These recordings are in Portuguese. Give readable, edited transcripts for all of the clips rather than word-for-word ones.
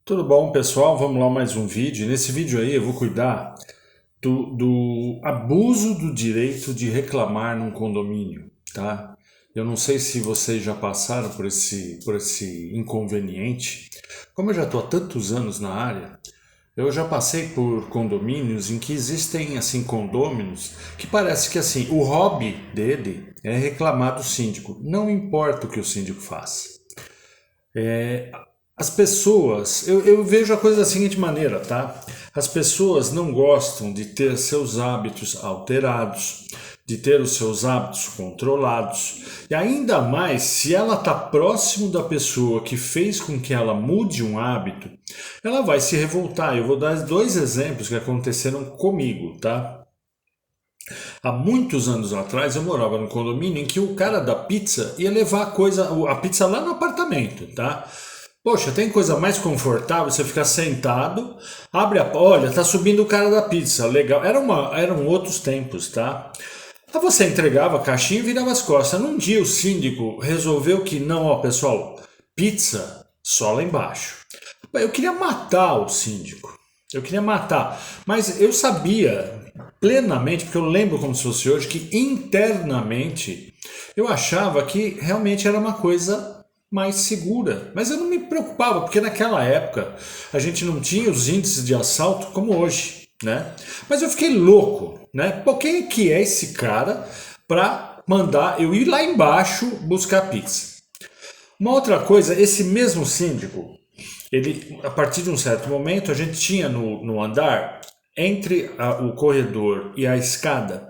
Tudo bom, pessoal? Vamos lá mais um vídeo. Nesse vídeo aí eu vou cuidar do abuso do direito de reclamar num condomínio, tá? Eu não sei se vocês já passaram por esse inconveniente. Como eu já estou há tantos anos na área, eu já passei por condomínios em que existem assim condôminos que parece que assim o hobby dele é reclamar do síndico, não importa o que o síndico faça. As pessoas, eu vejo a coisa da seguinte maneira, tá? As pessoas não gostam de ter seus hábitos alterados, de ter os seus hábitos controlados, e ainda mais se ela está próximo da pessoa que fez com que ela mude um hábito, ela vai se revoltar. Eu vou dar dois exemplos que aconteceram comigo, tá? Há muitos anos atrás eu morava num condomínio em que o cara da pizza ia levar a pizza lá no apartamento, tá? Poxa, tem coisa mais confortável você ficar sentado, abre a. Olha, tá subindo o cara da pizza, legal. Eram outros tempos, tá? Aí você entregava a caixinha e virava as costas. Num dia o síndico resolveu que não, ó, pessoal, pizza só lá embaixo. Eu queria matar o síndico. Eu queria matar. Mas eu sabia plenamente, porque eu lembro como se fosse hoje, que internamente eu achava que realmente era uma coisa mais segura. Mas eu não me preocupava, porque naquela época a gente não tinha os índices de assalto como hoje, né? Mas eu fiquei louco, né? Pô, quem é que é esse cara para mandar eu ir lá embaixo buscar pizza? Uma outra coisa, esse mesmo síndico, ele, a partir de um certo momento, a gente tinha no andar, entre o corredor e a escada,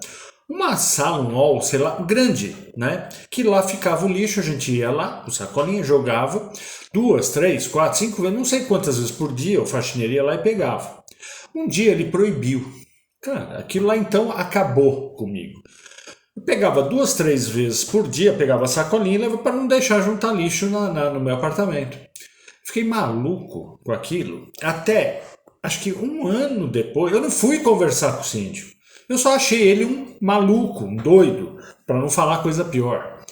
uma sala, um hall, sei lá, grande, né? Que lá ficava o lixo, a gente ia lá, com sacolinha, jogava, duas, três, quatro, cinco vezes, não sei quantas vezes por dia, o faxineiro ia lá e pegava. Um dia ele proibiu. Cara, aquilo lá então acabou comigo. Eu pegava duas, três vezes por dia, pegava a sacolinha e levava para não deixar juntar lixo no meu apartamento. Fiquei maluco com aquilo. Até, acho que um ano depois, eu não fui conversar com o síndico. Eu só achei ele um maluco, um doido, para não falar coisa pior.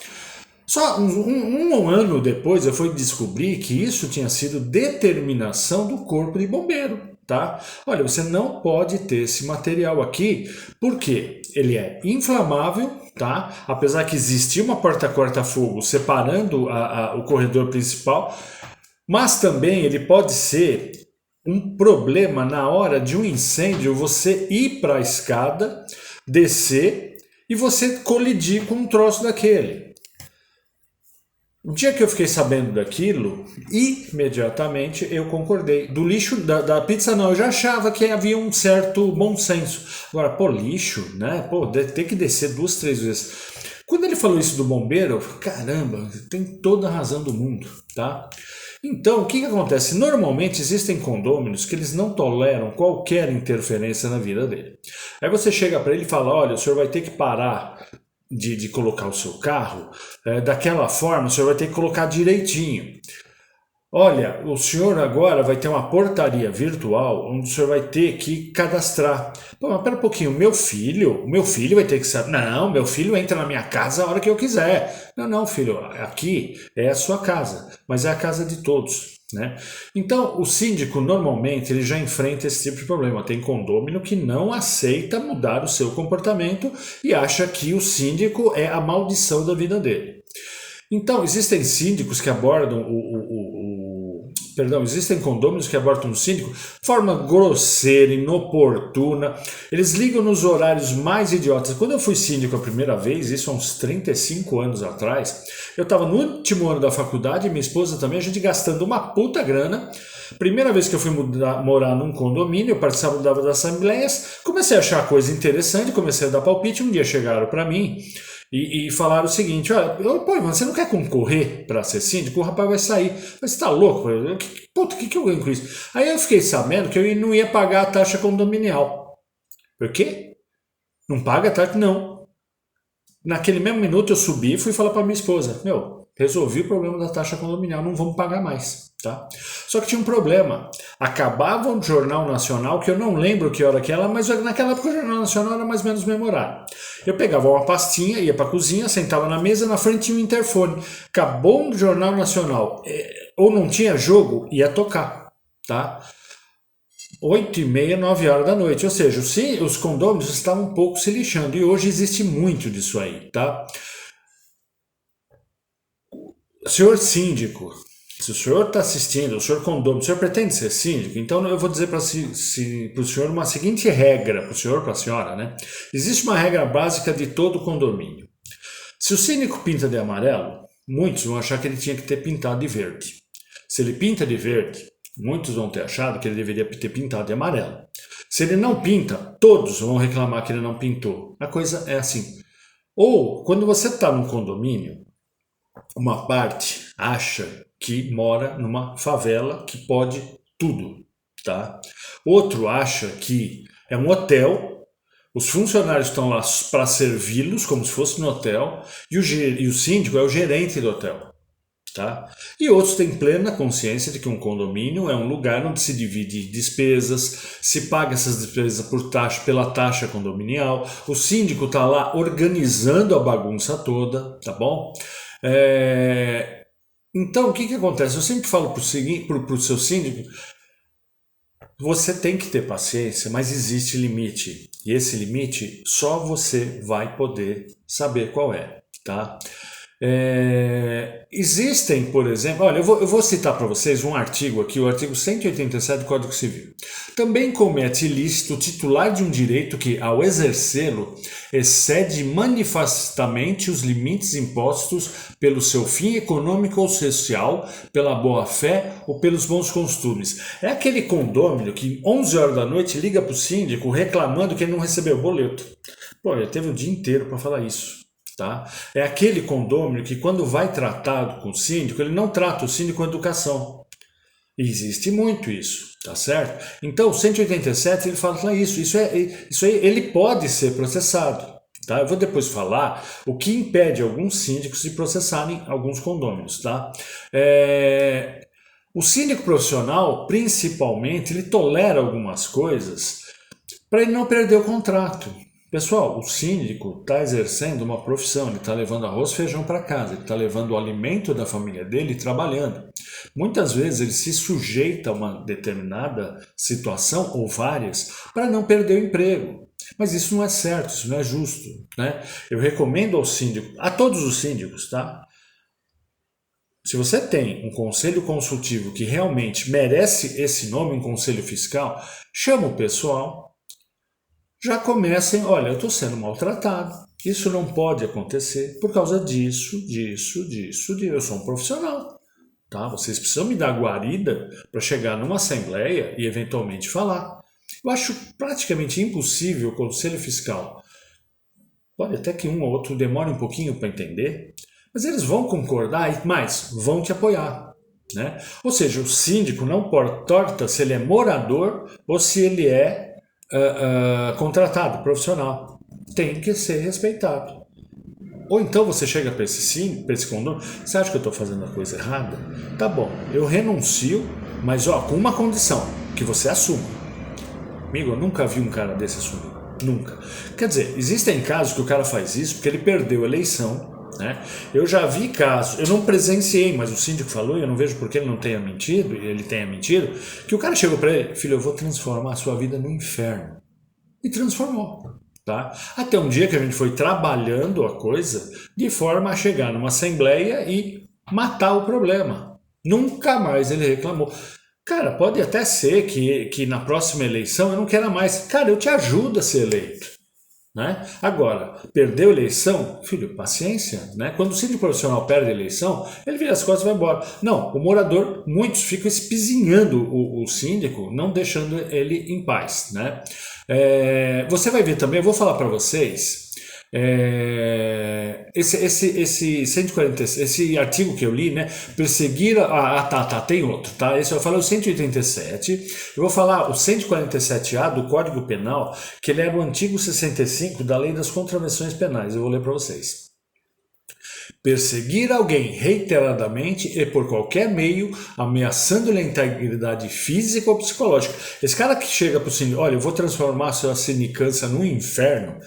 Só um ano depois eu fui descobrir que isso tinha sido determinação do corpo de bombeiro, tá? Olha, você não pode ter esse material aqui, porque ele é inflamável, tá? Apesar que existia uma porta corta-fogo separando o corredor principal, mas também ele pode ser um problema na hora de um incêndio, você ir para a escada, descer e você colidir com um troço daquele. O dia que eu fiquei sabendo daquilo, imediatamente eu concordei. Do lixo da pizza não, eu já achava que havia um certo bom senso. Agora, pô, lixo, né? Pô, tem que descer duas, três vezes. Quando ele falou isso do bombeiro, eu falei, caramba, tem toda a razão do mundo, tá? Então, o que acontece? Normalmente existem condôminos que eles não toleram qualquer interferência na vida dele. Aí você chega para ele e fala, olha, o senhor vai ter que parar de colocar o seu carro daquela forma, o senhor vai ter que colocar direitinho. Olha, o senhor agora vai ter uma portaria virtual onde o senhor vai ter que cadastrar. Pô, mas pera um pouquinho, o meu filho vai ter que saber. Não, meu filho entra na minha casa a hora que eu quiser. Não, não, filho, aqui é a sua casa, mas é a casa de todos, né? Então, o síndico normalmente ele já enfrenta esse tipo de problema. Tem condômino que não aceita mudar o seu comportamento e acha que o síndico é a maldição da vida dele. Então, existem síndicos que abordam existem condôminos que abordam o síndico de forma grosseira, inoportuna. Eles ligam nos horários mais idiotas. Quando eu fui síndico a primeira vez, isso há uns 35 anos atrás, eu estava no último ano da faculdade, minha esposa também, a gente gastando uma puta grana. Primeira vez que eu fui morar num condomínio, eu participava das assembleias, comecei a achar coisa interessante, comecei a dar palpite. Um dia chegaram para mim e falaram o seguinte, olha, pô, você não quer concorrer para ser síndico? O rapaz vai sair. Mas você tá louco? Puta, o que eu ganho com isso? Aí eu fiquei sabendo que eu não ia pagar a taxa condominial. Por quê? Não paga a taxa? Não. Naquele mesmo minuto eu subi e fui falar para minha esposa, meu, resolvi o problema da taxa condominial, não vamos pagar mais, tá? Só que tinha um problema. Acabava um Jornal Nacional, que eu não lembro que hora que era, mas naquela época o Jornal Nacional era mais ou menos memorável. Eu pegava uma pastinha, ia para a cozinha, sentava na mesa, na frente tinha um interfone. Acabou um Jornal Nacional, ou não tinha jogo, ia tocar. tá? 8h30, 9 horas da noite, ou seja, os condôminos estavam um pouco se lixando, e hoje existe muito disso aí, tá? Senhor síndico, se o senhor está assistindo, o senhor condômino, o senhor pretende ser síndico, então eu vou dizer para o senhor uma seguinte regra, para o senhor, para a senhora, né? Existe uma regra básica de todo condomínio. Se o síndico pinta de amarelo, muitos vão achar que ele tinha que ter pintado de verde. Se ele pinta de verde, muitos vão ter achado que ele deveria ter pintado de amarelo. Se ele não pinta, todos vão reclamar que ele não pintou. A coisa é assim. Ou, quando você está num condomínio, uma parte acha que mora numa favela que pode tudo, tá? Outro acha que é um hotel, os funcionários estão lá para servi-los, como se fosse no hotel, e o síndico é o gerente do hotel. Tá? E outros têm plena consciência de que um condomínio é um lugar onde se divide despesas, se paga essas despesas pela taxa condominial, o síndico está lá organizando a bagunça toda, tá bom? Então, o que acontece? Eu sempre falo para o seu síndico, você tem que ter paciência, mas existe limite. E esse limite só você vai poder saber qual é, tá? Existem, por exemplo, olha, eu vou citar para vocês um artigo aqui, o artigo 187 do Código Civil. Também comete ilícito o titular de um direito que, ao exercê-lo, excede manifestamente os limites impostos pelo seu fim econômico ou social, pela boa-fé ou pelos bons costumes. É aquele condômino que 11 horas da noite liga para o síndico reclamando que ele não recebeu o boleto. Pô, ele teve o dia inteiro para falar isso. Tá? É aquele condômino que, quando vai tratado com o síndico, ele não trata o síndico com educação. E existe muito isso, tá certo? Então, o 187 ele fala isso. Isso aí ele pode ser processado. Tá? Eu vou depois falar o que impede alguns síndicos de processarem alguns condôminos. Tá? O síndico profissional, principalmente, ele tolera algumas coisas para ele não perder o contrato. Pessoal, o síndico está exercendo uma profissão, ele está levando arroz e feijão para casa, ele está levando o alimento da família dele trabalhando. Muitas vezes ele se sujeita a uma determinada situação ou várias para não perder o emprego. Mas isso não é certo, isso não é justo, né? Eu recomendo ao síndico, a todos os síndicos, tá? Se você tem um conselho consultivo que realmente merece esse nome, um conselho fiscal, chama o pessoal. Já comecem, olha, eu estou sendo maltratado, isso não pode acontecer por causa disso, eu sou um profissional, tá? Vocês precisam me dar guarida para chegar numa assembleia e eventualmente falar. Eu acho praticamente impossível o conselho fiscal. Pode até que um ou outro demore um pouquinho para entender, mas eles vão concordar e mais, vão te apoiar. Né? Ou seja, o síndico não importa se ele é morador ou se ele é contratado, profissional, tem que ser respeitado. Ou então você chega para esse condomínio, você acha que eu estou fazendo a coisa errada? Tá bom, eu renuncio, mas com uma condição, que você assuma. Amigo, eu nunca vi um cara desse assumir, nunca. Quer dizer, existem casos que o cara faz isso porque ele perdeu a eleição, né? Eu já vi casos, eu não presenciei, mas o síndico falou, e eu não vejo por que ele não tenha mentido, e ele tenha mentido, que o cara chegou para ele, filho, eu vou transformar a sua vida no inferno. E transformou. Tá? Até um dia que a gente foi trabalhando a coisa de forma a chegar numa assembleia e matar o problema. Nunca mais ele reclamou. Cara, pode até ser que na próxima eleição eu não queira mais. Cara, eu te ajudo a ser eleito. Né? Agora, perdeu a eleição, filho, paciência, né? Quando o síndico profissional perde a eleição, ele vira as costas e vai embora. Não, o morador, muitos ficam espizinhando o síndico, não deixando ele em paz, né? Você vai ver também, eu vou falar para vocês, esse 140, esse artigo que eu li, né? Perseguir tem outro, tá? Esse eu falei o 187, eu vou falar o 147A do Código Penal, que ele era o antigo 65 da Lei das Contravenções Penais. Eu vou ler para vocês. Perseguir alguém reiteradamente e por qualquer meio, ameaçando-lhe a integridade física ou psicológica. Esse cara que chega para o síndico, olha, eu vou transformar a sua sindicância num inferno.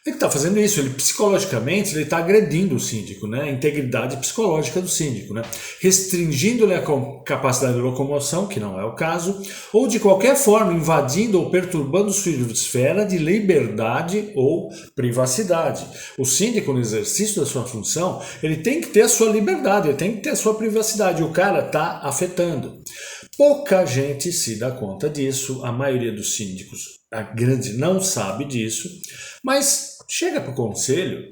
Ele está fazendo isso, ele psicologicamente ele está agredindo o síndico, né? A integridade psicológica do síndico, né? Restringindo-lhe a capacidade de locomoção, que não é o caso, ou de qualquer forma invadindo ou perturbando sua esfera de liberdade ou privacidade. O síndico, no exercício da sua função, ele tem que ter a sua liberdade, ele tem que ter a sua privacidade, o cara está afetando. Pouca gente se dá conta disso, a maioria dos síndicos, a grande, não sabe disso, mas chega para o conselho,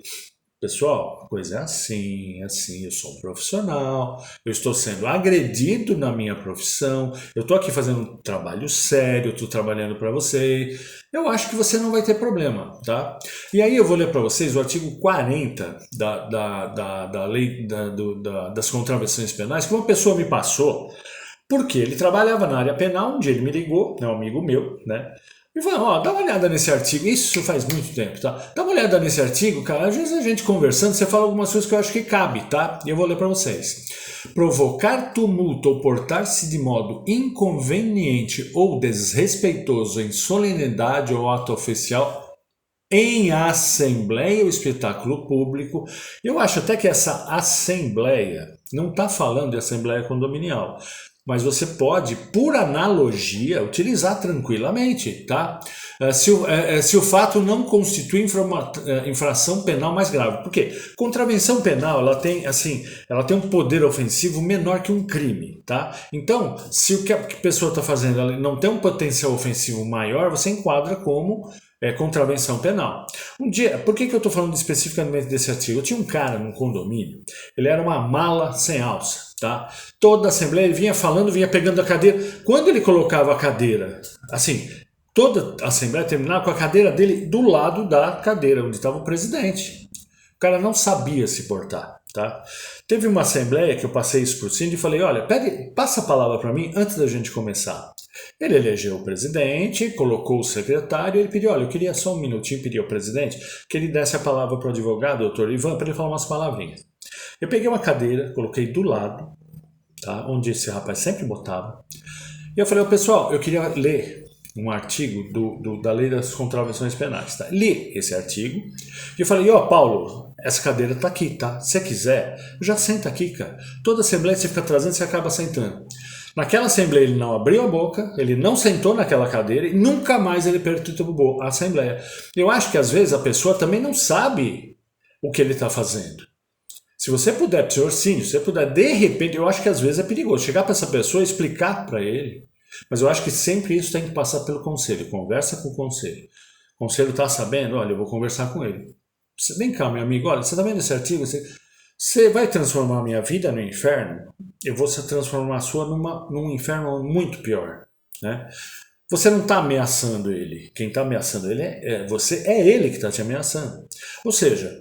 pessoal, a coisa é assim, eu sou um profissional, eu estou sendo agredido na minha profissão, eu estou aqui fazendo um trabalho sério, estou trabalhando para você, eu acho que você não vai ter problema, tá? E aí eu vou ler para vocês o artigo 40 da lei das contravenções penais, que uma pessoa me passou, porque ele trabalhava na área penal, um dia ele me ligou, é um amigo meu, né? E falou, ó, dá uma olhada nesse artigo, isso faz muito tempo, tá? Dá uma olhada nesse artigo, cara, às vezes a gente conversando, você fala algumas coisas que eu acho que cabe, tá? E eu vou ler para vocês. Provocar tumulto ou portar-se de modo inconveniente ou desrespeitoso em solenidade ou ato oficial em assembleia ou espetáculo público. Eu acho até que essa assembleia não está falando de assembleia condominial, mas você pode, por analogia, utilizar tranquilamente, tá? Se o fato não constitui infração penal mais grave. Por quê? Contravenção penal, ela tem um poder ofensivo menor que um crime, tá? Então, se o que a pessoa está fazendo ela não tem um potencial ofensivo maior, você enquadra como contravenção penal. Um dia, por que eu estou falando especificamente desse artigo? Eu tinha um cara num condomínio, ele era uma mala sem alça, tá? Toda a assembleia ele vinha falando, vinha pegando a cadeira. Quando ele colocava a cadeira, assim, toda a assembleia terminava com a cadeira dele do lado da cadeira onde estava o presidente. O cara não sabia se portar, tá? Teve uma assembleia que eu passei isso por cima e falei, olha, passa a palavra para mim antes da gente começar. Ele elegeu o presidente, colocou o secretário, ele pediu, olha, eu queria só um minutinho, pedir ao presidente que ele desse a palavra para o advogado, doutor Ivan, para ele falar umas palavrinhas. Eu peguei uma cadeira, coloquei do lado, tá, onde esse rapaz sempre botava, e eu falei, pessoal, eu queria ler um artigo da lei das contravenções penais, tá? Li esse artigo, e eu falei, Paulo, essa cadeira tá aqui, tá? Se você quiser, já senta aqui, cara. Toda assembleia você fica trazendo, você acaba sentando. Naquela assembleia ele não abriu a boca, ele não sentou naquela cadeira e nunca mais ele perturbou a assembleia. Eu acho que às vezes a pessoa também não sabe o que ele está fazendo. Se você puder, senhor Cínio, se você puder, de repente, eu acho que às vezes é perigoso chegar para essa pessoa e explicar para ele, mas eu acho que sempre isso tem que passar pelo conselho, conversa com o conselho. O conselho está sabendo, olha, eu vou conversar com ele. Vem cá, meu amigo, olha, você está vendo esse artigo? Você vai transformar a minha vida no inferno? Eu vou transformar a sua num inferno muito pior, né? Você não está ameaçando ele. Quem está ameaçando ele é ele que está te ameaçando. Ou seja,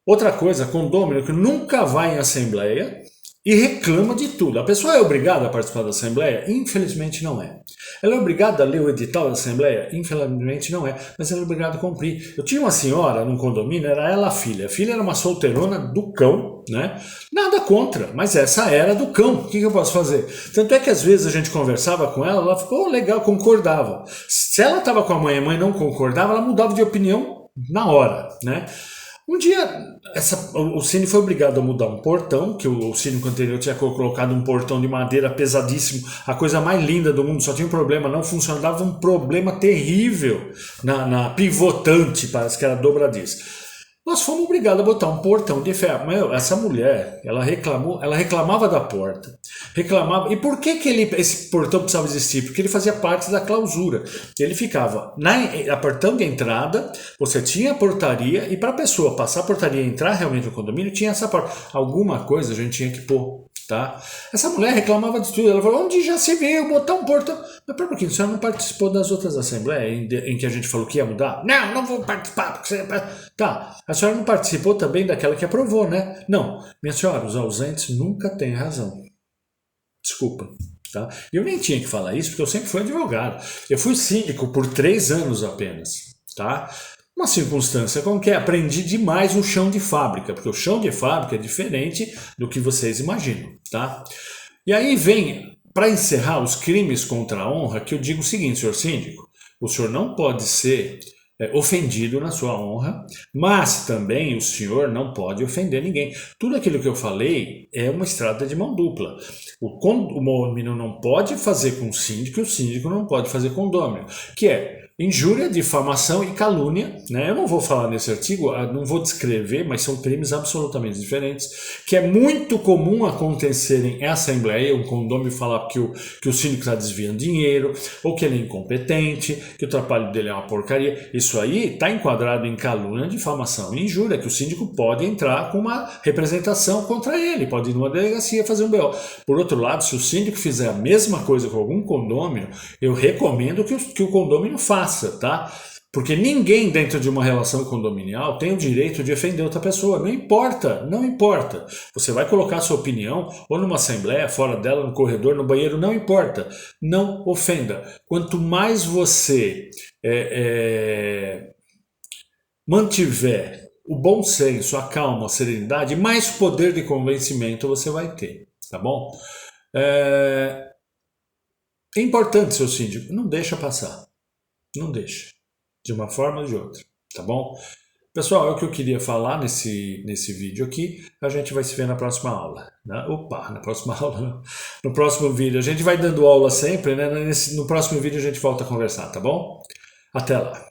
outra coisa, condômino que nunca vai em assembleia e reclama de tudo. A pessoa é obrigada a participar da assembleia? Infelizmente não é. Ela é obrigada a ler o edital da assembleia? Infelizmente não é, mas ela é obrigada a cumprir. Eu tinha uma senhora num condomínio, era ela a filha. A filha era uma solteirona do cão, né? Nada contra, mas essa era do cão. O que eu posso fazer? Tanto é que às vezes a gente conversava com ela, ela ficou legal, concordava. Se ela estava com a mãe não concordava, ela mudava de opinião na hora, né? Um dia, o Cine foi obrigado a mudar um portão, que o Cine anterior tinha colocado um portão de madeira pesadíssimo, a coisa mais linda do mundo, só tinha um problema, não funcionava, dava um problema terrível na pivotante, parece que era dobradiça. Nós fomos obrigados a botar um portão de ferro. Meu, essa mulher, ela reclamava da porta. Reclamava. E por que esse portão precisava existir? Porque ele fazia parte da clausura. Ele ficava a portão de entrada, você tinha a portaria, e para a pessoa passar a portaria e entrar realmente no condomínio, tinha essa porta. Alguma coisa a gente tinha que pôr. Tá? Essa mulher reclamava de tudo. Ela falou, onde já se viu botar um portão? Mas pera um pouquinho, a senhora não participou das outras assembleias em que a gente falou que ia mudar? Não vou participar. Porque você... Tá, a senhora não participou também daquela que aprovou, né? Não, minha senhora, os ausentes nunca têm razão. Desculpa. Tá? Eu nem tinha que falar isso, porque eu sempre fui advogado. Eu fui síndico por 3 anos apenas. Tá? Uma circunstância com que aprendi demais o chão de fábrica, porque o chão de fábrica é diferente do que vocês imaginam, tá? E aí vem, para encerrar os crimes contra a honra, que eu digo o seguinte, senhor síndico, o senhor não pode ser ofendido na sua honra, mas também o senhor não pode ofender ninguém. Tudo aquilo que eu falei é uma estrada de mão dupla. O condômino não pode fazer com o síndico não pode fazer com o condômino, que é injúria, difamação e calúnia, né? Eu não vou falar nesse artigo, não vou descrever, mas são crimes absolutamente diferentes, que é muito comum acontecerem em assembleia, um condômino falar que o síndico está desviando dinheiro, ou que ele é incompetente, que o trabalho dele é uma porcaria. Isso aí está enquadrado em calúnia, difamação e injúria, que o síndico pode entrar com uma representação contra ele, pode ir numa delegacia fazer um BO. Por outro lado, se o síndico fizer a mesma coisa com algum condômino, eu recomendo que o condômino faça, tá? Porque ninguém dentro de uma relação condominial tem o direito de ofender outra pessoa. Não importa, não importa. Você vai colocar sua opinião ou numa assembleia, fora dela, no corredor, no banheiro, não importa. Não ofenda. Quanto mais você mantiver o bom senso, a calma, a serenidade, mais poder de convencimento você vai ter, tá bom? É importante, seu síndico, não deixa passar. Não deixa. De uma forma ou de outra, tá bom? Pessoal, é o que eu queria falar nesse vídeo aqui. A gente vai se ver na próxima aula. Né? Opa, na próxima aula não. No próximo vídeo. A gente vai dando aula sempre, né? No próximo vídeo a gente volta a conversar, tá bom? Até lá.